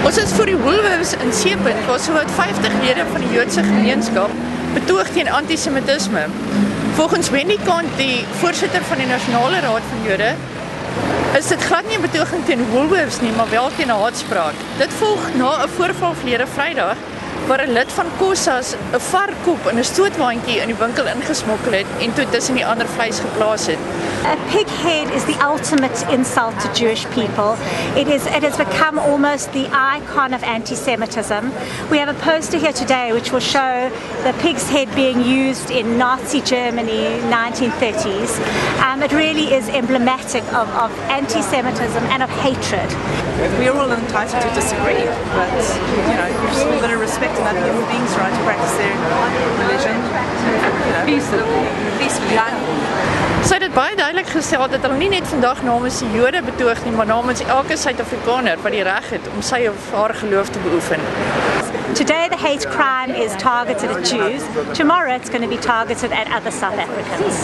Ons is voor die Woolworths in Seepunt, waar sowat 50 lede van die Joodse gemeenskap betoog teen antisemitisme. Volgens Wendy Kant, die voorsitter van die Nasionale Raad van Jode, is dit glad nie 'n betoging teen Woolworths nie, maar wel teen 'n haatspraak. Dit volg na 'n voorval verlede Vrydag, waar 'n lid van Kossas 'n varkop in 'n stootwaandjie in die winkel ingesmokkel het en toe tussen die ander vleis geplaas het. A pig head is the ultimate insult to Jewish people. It has become almost the icon of anti-Semitism. We have a poster here today which will show the pig's head being used in Nazi Germany, 1930s. It really is emblematic of anti-Semitism and of hatred. We're all entitled to disagree, but you've still got to respect another human being's right to practice their religion. Peacefully. Sy het dit baie duidelik gestel dat hulle nie net vandag namens die Jode betoog nie, maar namens elke Suid-Afrikaner wat die reg het om sy of haar geloof te beoefen. Today the hate crime is targeted at Jews. Tomorrow it's going to be targeted at other South Africans.